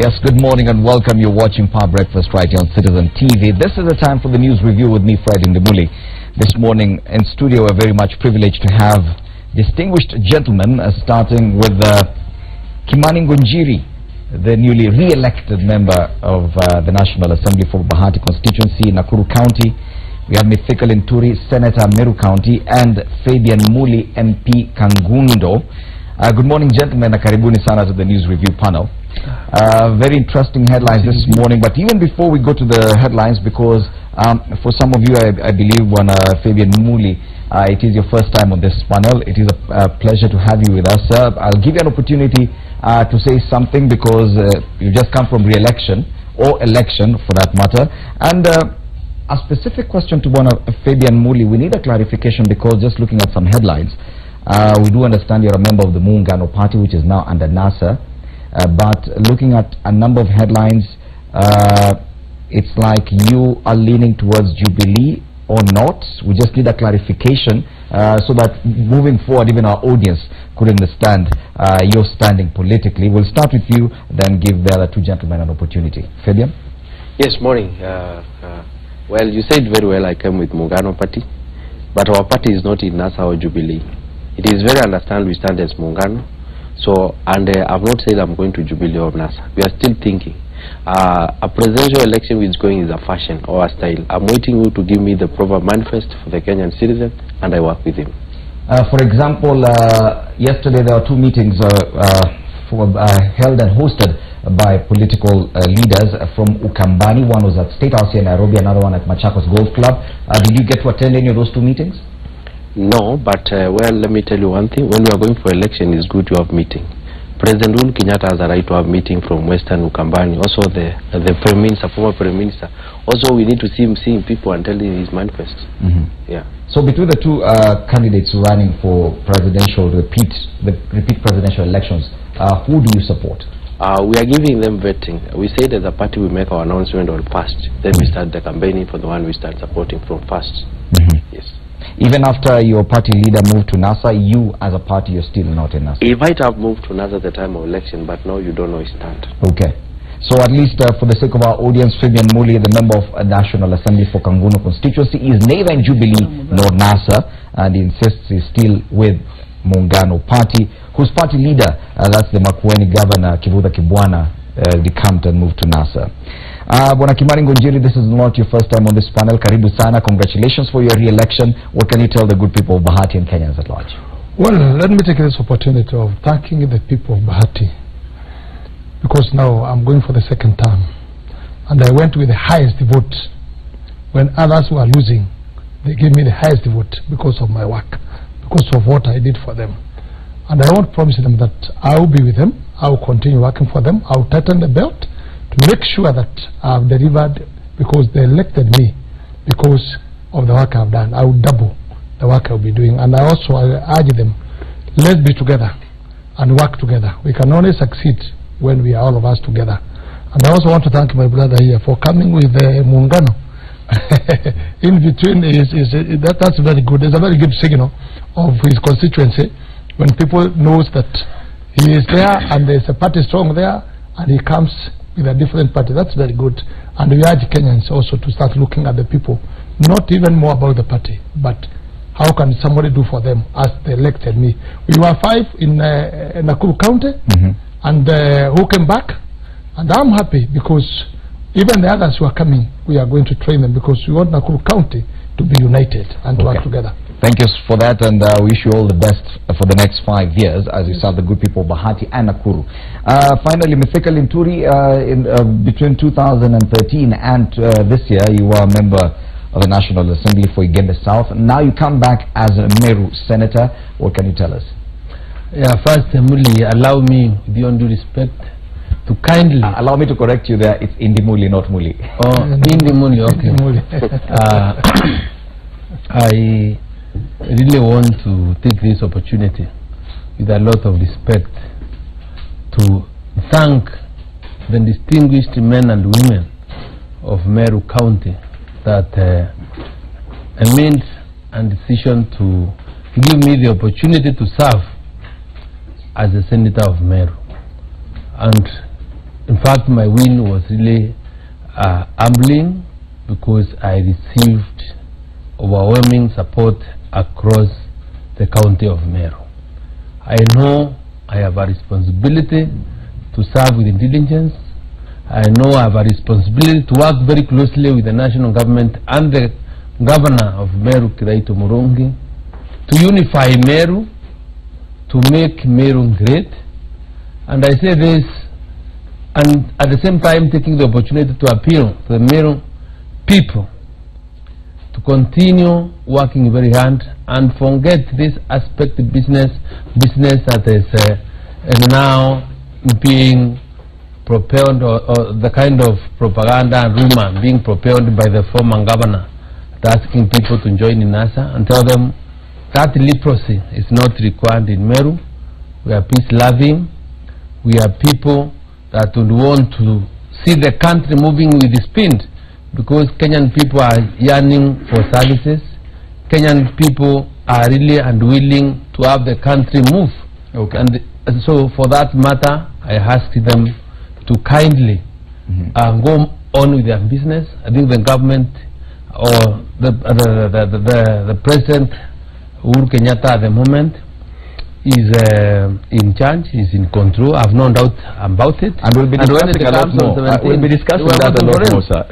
Yes, good morning and welcome. You're watching Power Breakfast right here on Citizen TV. This is the time for the news review with me, Fred Ndimuli. This morning in studio, we're very much privileged to have distinguished gentlemen, starting with Kimani Ngunjiri, the newly re-elected member of the National Assembly for Bahati constituency, Nakuru County. We have Mithika Linturi, Senator, Meru County, and Fabian Muli, MP, Kangundo. Good morning, gentlemen. Karibuni sana to the news review panel. Very interesting headlines this morning, but even before we go to the headlines, because for some of you, I believe, when Fabian Muli, it is your first time on this panel. It is a pleasure to have you with us, sir. I'll give you an opportunity to say something, because you just come from re-election, or election for that matter. And a specific question to one Fabian Muli, we need a clarification, because just looking at some headlines, we do understand you're a member of the Muungano Party, which is now under NASA. But looking at a number of headlines, it's like you are leaning towards Jubilee or not. We just need a clarification so that moving forward, even our audience could understand your standing politically. We'll start with you, then give the other two gentlemen an opportunity. Fabian? Yes, morning. Well, you said very well I came with Muungano Party, but our party is not in NASA or Jubilee. It is very understand we stand as Muungano. So, and I've not said I'm going to Jubilee or NASA. We are still thinking. A presidential election which is going is a fashion or a style. I'm waiting you to give me the proper manifest for the Kenyan citizen, and I work with him. For example, yesterday there were two meetings held and hosted by political leaders from Ukambani. One was at State House here in Nairobi, another one at Machakos Golf Club. Did you get to attend any of those two meetings? No, but well, let me tell you one thing. When we are going for election, it's good to have meeting. President Uhuru Kenyatta has a right to have meeting from Western Ukambani. Also, the Prime Minister, former Prime Minister. Also, we need to see him seeing people and telling his manifest. Yeah. So, between the two candidates running for presidential repeat presidential elections, who do you support? We are giving them vetting. We say that the party will make our announcement on first. Then we start the campaigning for the one we start supporting from first. Yes. Even after your party leader moved to NASA, you as a party, you're still not in NASA? He might have moved to NASA at the time of election, but now you don't know his stand. Okay. So at least for the sake of our audience, Fabian Muli, the member of National Assembly for Kangundo constituency, is neither in Jubilee nor NASA, and he insists he's still with Muungano Party, whose party leader, that's the Makueni governor, Kivutha Kibwana, decamped and moved to NASA. Bwana Kimani Ngunjiri, this is not your first time on this panel. Karibu sana. Congratulations for your re-election. What can you tell the good people of Bahati and Kenyans at large? Well, let me take this opportunity of thanking the people of Bahati, because now I'm going for the second term, and I went with the highest vote. When others were losing, they gave me the highest vote because of my work, because of what I did for them. And I want to promise them that I will be with them. I will continue working for them. I will tighten the belt to make sure that I've delivered, because they elected me because of the work I've done. I will double the work I'll be doing. And I also urge them, let's be together and work together. We can only succeed when we are all of us together. And I also want to thank my brother here for coming with Muungano. In between, that's very good. It's a very good signal of his constituency when people knows that he is there and there's a party strong there, and he comes with a different party. That's very good. And we urge Kenyans also to start looking at the people, not even more about the party, but how can somebody do for them as they elected me. We were 5 in Nakuru County, and who came back, and I'm happy, because even the others who are coming, we are going to train them, because we want Nakuru County to be united and to work together. Thank you for that, and wish you all the best for the next 5 years as you serve the good people of Bahati and Nakuru. Finally, Mithika Linturi, between 2013 and this year, you were a member of the National Assembly for Igembe South. Now you come back as a Meru Senator. What can you tell us? Yeah, first, Muli, allow me, with your due respect, to kindly... allow me to correct you there. It's Indimuli, not Muli. Oh, Indimuli, okay. I really want to take this opportunity with a lot of respect to thank the distinguished men and women of Meru County that made a decision to give me the opportunity to serve as a senator of Meru. And in fact, my win was really humbling because I received overwhelming support across the county of Meru. I know I have a responsibility to serve with intelligence. I know I have a responsibility to work very closely with the national government and the governor of Meru, Kiraitu Murungi, to unify Meru, to make Meru great. And I say this, and at the same time taking the opportunity to appeal to the Meru people to continue working very hard and forget this aspect of business that is now being propelled, or the kind of propaganda and rumor being propelled by the former governor, asking people to join in NASA and tell them that leprosy is not required in Meru. We are peace-loving. We are people that would want to see the country moving with speed, because Kenyan people are yearning for services. Kenyan people are really unwilling to have the country move. Okay. And so for that matter, I asked them to kindly go on with their business. I think the government, or the President Uhuru Kenyatta at the moment, is in charge, is in control. I have no doubt about it. And we'll be discussing a lot more. We'll be discussing that a lot more, sir.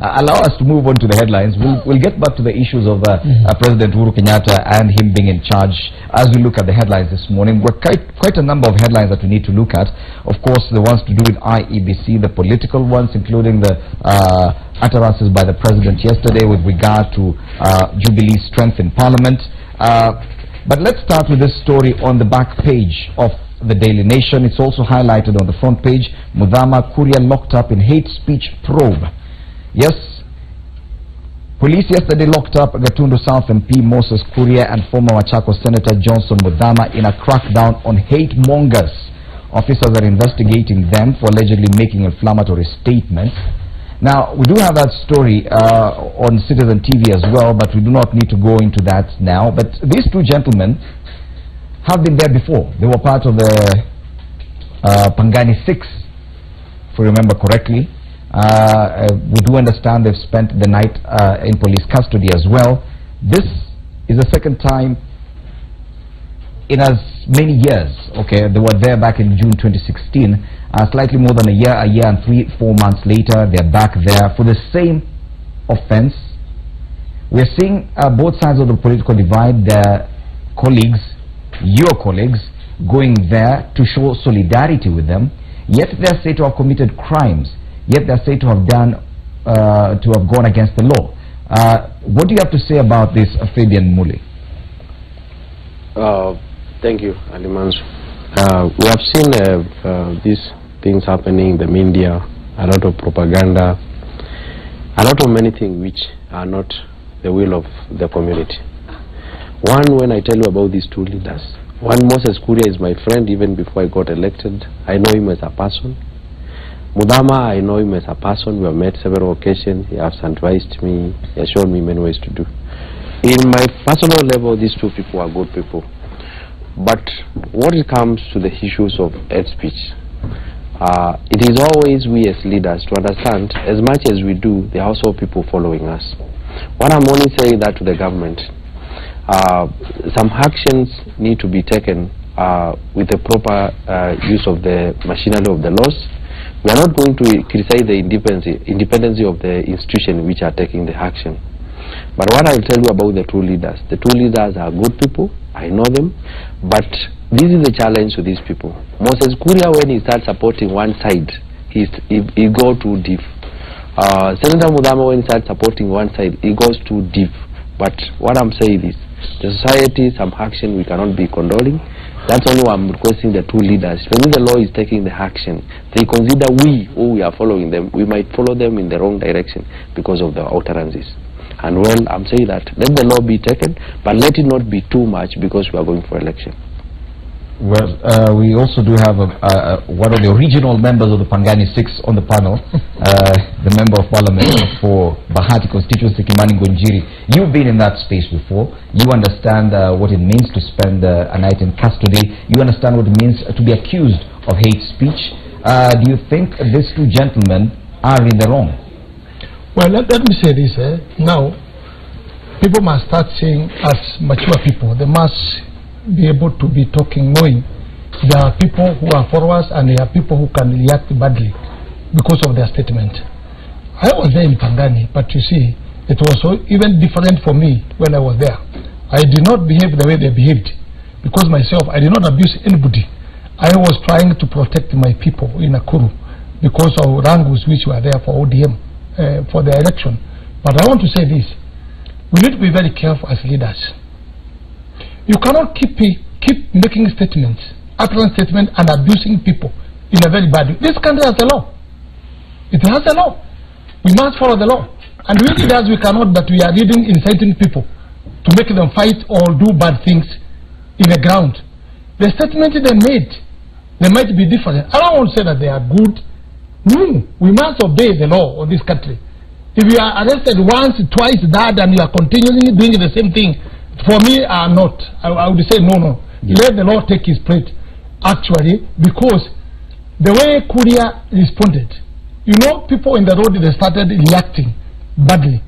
Allow us to move on to the headlines. We'll get back to the issues of President Uhuru Kenyatta and him being in charge as we look at the headlines this morning. We're quite a number of headlines that we need to look at. Of course, the ones to do with IEBC, the political ones, including the utterances by the President yesterday with regard to Jubilee's strength in Parliament. But let's start with this story on the back page of the Daily Nation. It's also highlighted on the front page. Mudhama, Kuria locked up in hate speech probe. Yes, police yesterday locked up Gatundu South MP Moses Kuria and former Machakos Senator Johnson Mudhama in a crackdown on hate mongers. Officers are investigating them for allegedly making inflammatory statements. Now, we do have that story on Citizen TV as well, but we do not need to go into that now. But these two gentlemen have been there before. They were part of the Pangani 6, if we remember correctly. We do understand they've spent the night in police custody as well. This is the second time in as many years. Okay, they were there back in June 2016. Slightly more than a year and 3-4 months later, they're back there for the same offense. We're seeing both sides of the political divide, their colleagues, your colleagues, going there to show solidarity with them, yet they're said to have committed crimes, yet they're said to have done, to have gone against the law. What do you have to say about this, Fabian Muli? Thank you, Ali Mansu. We have seen these things happening in the media, a lot of propaganda, a lot of many things which are not the will of the community. One, when I tell you about these two leaders, one, Moses Kuria is my friend even before I got elected. I know him as a person. Mudhama, I know him as a person. We have met several occasions. He has advised me. He has shown me many ways to do. In my personal level, these two people are good people. But when it comes to the issues of hate speech, it is always we as leaders to understand, as much as we do, there are also people following us. What I'm only saying that to the government, some actions need to be taken with the proper use of the machinery of the laws. We are not going to criticize the independence of the institution which are taking the action. But what I'll tell you about the two leaders are good people. I know them, but this is the challenge to these people. Moses Kuria, when he starts supporting one side, he goes too deep. Senator Mudhama, when he starts supporting one side, he goes too deep. But what I'm saying is, the society, some action we cannot be condoning. That's only why I'm requesting the two leaders. When the law is taking the action, they consider we are following them, we might follow them in the wrong direction because of the utterances. And well, I'm saying that let the law be taken, but let it not be too much because we are going for election. Well, we also do have one of the original members of the Pangani 6 on the panel, the Member of Parliament for Bahati constituency, Kimani Ngonjiri. You've been in that space before. You understand what it means to spend a night in custody. You understand what it means to be accused of hate speech. Do you think these two gentlemen are in the wrong? Well, let me say this. Now, people must start saying, as mature people, they must be able to be talking, knowing there are people who are followers and there are people who can react badly because of their statement. I was there in Pangani, but you see, it was so even different for me when I was there. I did not behave the way they behaved because myself, I did not abuse anybody. I was trying to protect my people in Nakuru because of wrangles which were there for ODM, for the election. But I want to say this. We need to be very careful as leaders. You cannot keep making statements, utterance statements, and abusing people in a very bad way. This country has a law. It has a law. We must follow the law. And we leaders, we cannot, but we are leading, inciting people to make them fight or do bad things in the ground. The statement they made, they might be different. I don't want to say that they are good. No, we must obey the law of this country. If you are arrested once, twice, that, and you are continually doing the same thing, for me, I'm not. I would say no. Let the law take its place, actually, because the way Kuria responded, you know, people in the road, they started reacting badly.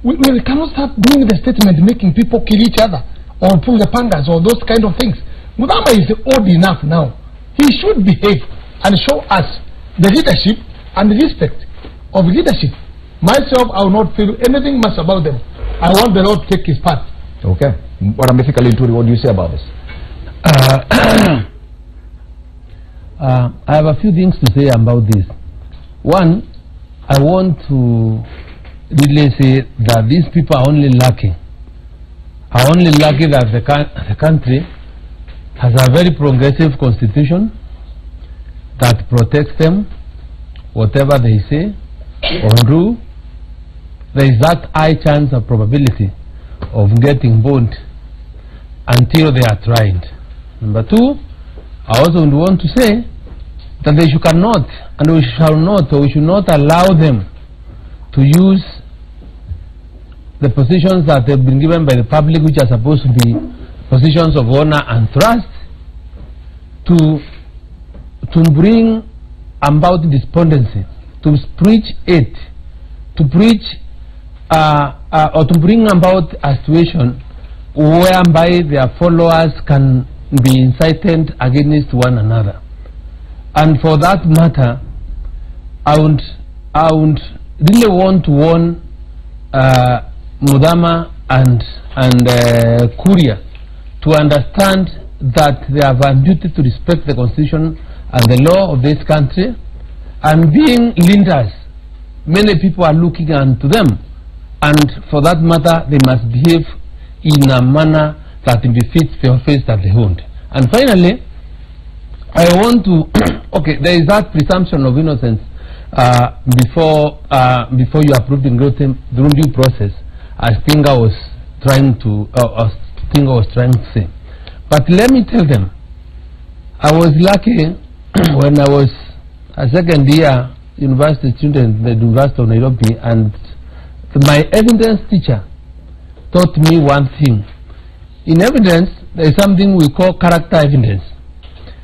We cannot start doing the statement, making people kill each other, or pull the pangas, or those kind of things. Mudama is old enough now. He should behave and show us the leadership and the respect of leadership. Myself, I will not feel anything much about them. I want the Lord to take his part. Okay. What do you say about this? I have a few things to say about this. One, I want to really say that these people are only lucky. That the country has a very progressive constitution that protects them, whatever they say or do. There is that high chance of probability of getting burned until they are tried. Number two, I also want to say that they cannot and we shall not, or we should not allow them to use the positions that have been given by the public, which are supposed to be positions of honor and trust, to bring about despondency, to preach it, to preach or to bring about a situation whereby their followers can be incited against one another. And for that matter, I would really want to warn Mudama and Kuria to understand that they have a duty to respect the constitution and the law of this country, and being leaders, many people are looking unto them, and for that matter they must behave in a manner that befits the office that they hold. And finally, I want to okay, there is that presumption of innocence before you approve the due process, as Tinga was trying to say. But let me tell them, I was lucky when I was a second year university student at the University of Nairobi, and my evidence teacher taught me one thing. In evidence, there is something we call character evidence.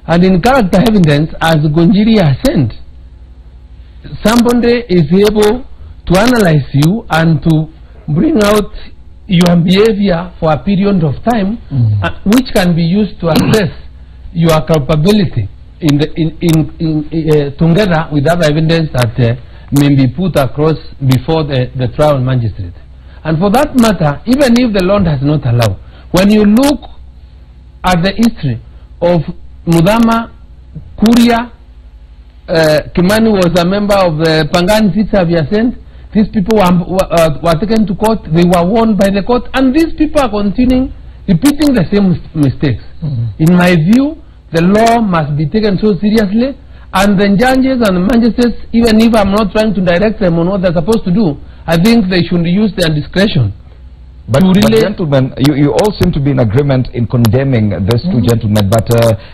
And in character evidence, as Gonjiri has said, somebody is able to analyze you and to bring out your behavior for a period of time, which can be used to assess your culpability together with other evidence that may be put across before the trial magistrate. And for that matter, even if the law does not allow, when you look at the history of Mudama, Kuria, Kimani was a member of the Pangani City Ascent. These people were taken to court, they were warned by the court, and these people are continuing repeating the same mistakes. In my view, the law must be taken so seriously, and the judges and the magistrates, even if I'm not trying to direct them on what they're supposed to do, I think they should use their discretion. But gentlemen, you all seem to be in agreement in condemning these two gentlemen, but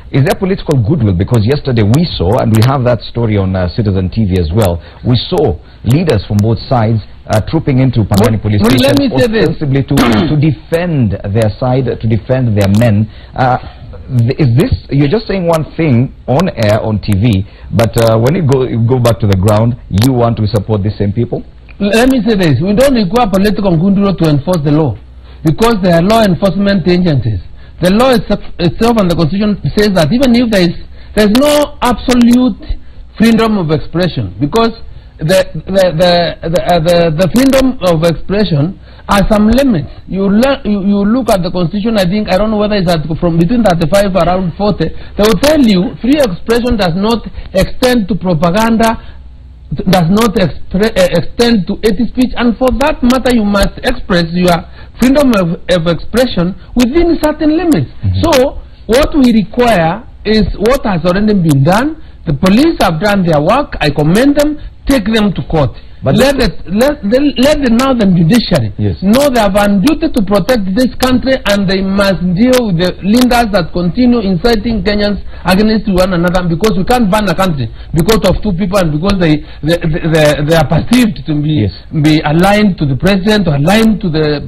is there political goodwill? Because yesterday we saw, and we have that story on Citizen TV as well, we saw leaders from both sides trooping into Pangani police station ostensibly to defend their side, to defend their men. is this, you're just saying one thing on air, on TV, but when you go back to the ground, you want to support the same people? Let me say this. We don't require political gunduro to enforce the law, because they are law enforcement agencies. The law itself and the Constitution says that even if there's no absolute freedom of expression, because the freedom of expression are some limits. You look at the Constitution. I don't know whether it's from between 35 around 40. They will tell you free expression does not extend to propaganda, does not extend to hate speech, and for that matter you must express your freedom of expression within certain limits. So what we require is what has already been done. The police have done their work. I commend them. Take them to court. But let the northern judiciary know they have a duty to protect this country, and they must deal with the leaders that continue inciting Kenyans against one another, because we can't ban a country because of two people and because they are perceived to be aligned to the president or aligned to the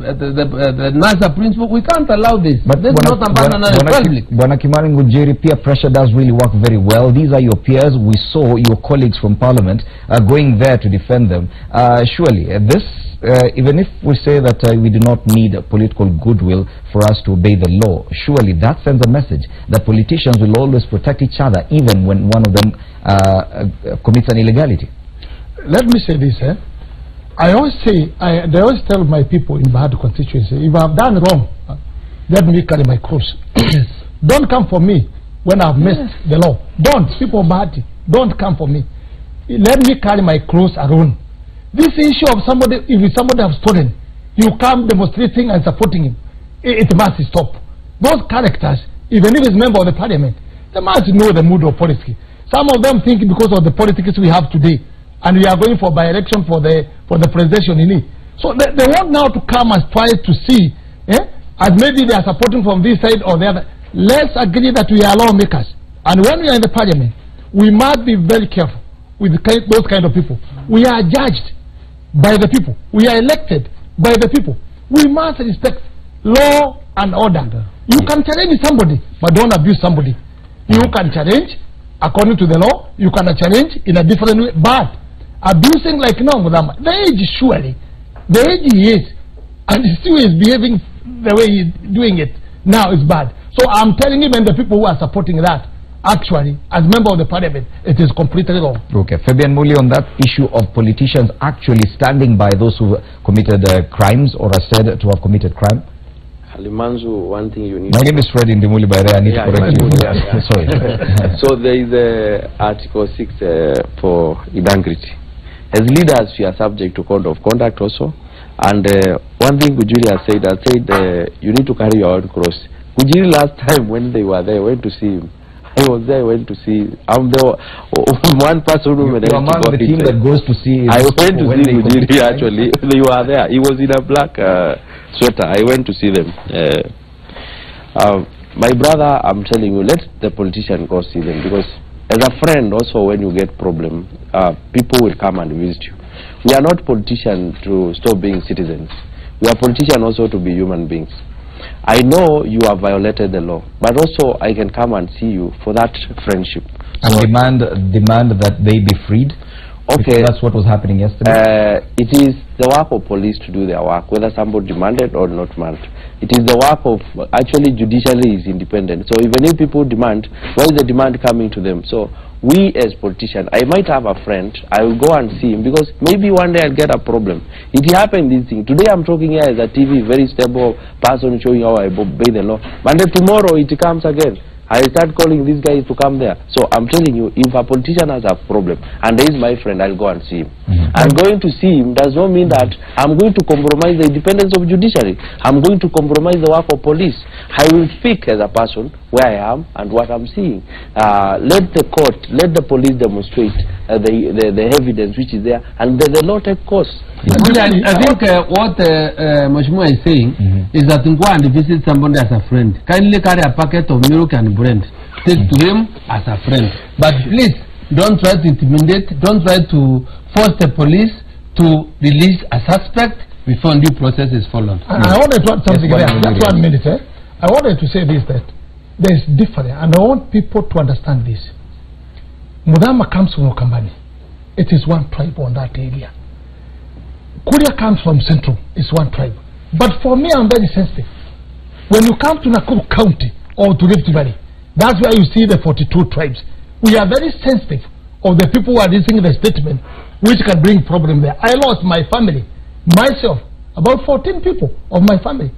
NASA principle. We can't allow this. But this is not a banana republic. Bwana Kimani Ngunjiri, peer pressure does really work very well. These are your peers. We saw your colleagues from Parliament going there to defend them. Surely this, even if we say that we do not need political goodwill for us to obey the law, surely that sends a message that politicians will always protect each other even when one of them commits an illegality. Let me say this, I always say, they always tell my people in Bahati constituency, if I have done wrong, let me carry my cross. Don't come for me when I have missed the law. Don't, people of Bahati, don't come for me. Let me carry my cross alone. This issue of somebody, if somebody has stolen, you come demonstrating and supporting him, it must stop. Those characters, even if it's member of the parliament, they must know the mood of politics. Some of them think because of the politics we have today, and we are going for by-election for the presidential in it. So they want now to come and try to see, as maybe they are supporting from this side or the other. Let's agree that we are lawmakers, and when we are in the parliament, we must be very careful with those kind of people. We are judged by the people. We are elected by the people. We must respect law and order. You can challenge somebody, but don't abuse somebody. You can challenge according to the law. You can challenge in a different way, but abusing like no, the age surely, the age he is, and he still is behaving the way he's doing it now is bad. So I'm telling you, and the people who are supporting that, actually, as member of the parliament, it is completely wrong. Okay, Fabian Muli, on that issue of politicians actually standing by those who committed crimes or are said to have committed crime. Halimanzu, one thing you need. My name is Fred Indimuli, by the way. I need to correct you. Sorry. So there is Article 6 for integrity. As leaders, we are subject to code of conduct also. And one thing Gujiri has said, you need to carry your own cross. Gujiri last time when they were there, went to see him. I was there, I went to see. I'm the one person who You're among the team that goes to see. I went to see Gujiri actually. They were there. He was in a black sweater. I went to see them. My brother, I'm telling you, let the politician go see them, because as a friend also, when you get problem, people will come and visit you. We are not politicians to stop being citizens. We are politicians also to be human beings. I know you have violated the law, but also I can come and see you for that friendship. And so demand that they be freed? Okay. That's what was happening yesterday? It is the work of police to do their work, whether somebody demanded or not demanded. It is the work of, actually judiciary is independent. So even if people demand, why is the demand coming to them? So we as politicians, I might have a friend, I will go and see him, because maybe one day I'll get a problem. It happened, this thing. Today I'm talking here as a TV, very stable person showing how I obey the law. But then tomorrow it comes again. I start calling these guys to come there. So I'm telling you, if a politician has a problem, and there is my friend, I'll go and see him. And going to see him does not mean that I'm going to compromise the independence of judiciary. I'm going to compromise the work of police. I will speak as a person where I am and what I'm seeing. Let the court, let the police demonstrate the evidence which is there, and the law take course. I think what Mheshimiwa is saying is that you go and visit somebody as a friend. Kindly carry a packet of milk and bread. Take to him as a friend. But please, don't try to intimidate, don't try to force the police to release a suspect before due process is followed. I wanted to add something there. Just 1 minute. I wanted to say this, that there is different, and I want people to understand this. Mudama comes from Okambani. It is one tribe on that area. Kuria comes from Central. It's one tribe. But for me, I'm very sensitive. When you come to Nakuru County or to Rift Valley, that's where you see the 42 tribes. We are very sensitive of the people who are listening to the statement, which can bring problem there. I lost my family, myself, about 14 people of my family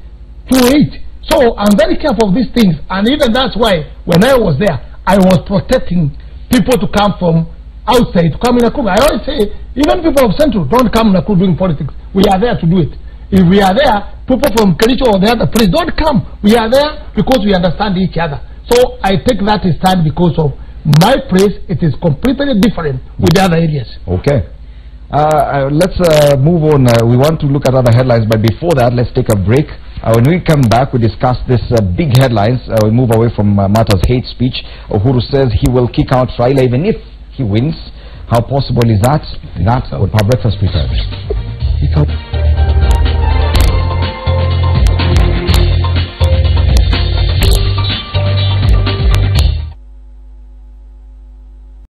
to 8. So I'm very careful of these things, and even that's why when I was there, I was protecting people to come from outside, to come in Nakuru. I always say, even people of Central, don't come in Nakuru doing politics. We are there to do it. If we are there, people from Kericho or the other place, don't come. We are there because we understand each other. So I take that stand because of my place. It is completely different with the other areas. Okay. Let's move on. We want to look at other headlines, but before that, let's take a break. When we come back, we discuss this big headlines. We move away from matters hate speech. Uhuru says he will kick out Raila even if he wins. How possible is that? That's what Power Breakfast returns.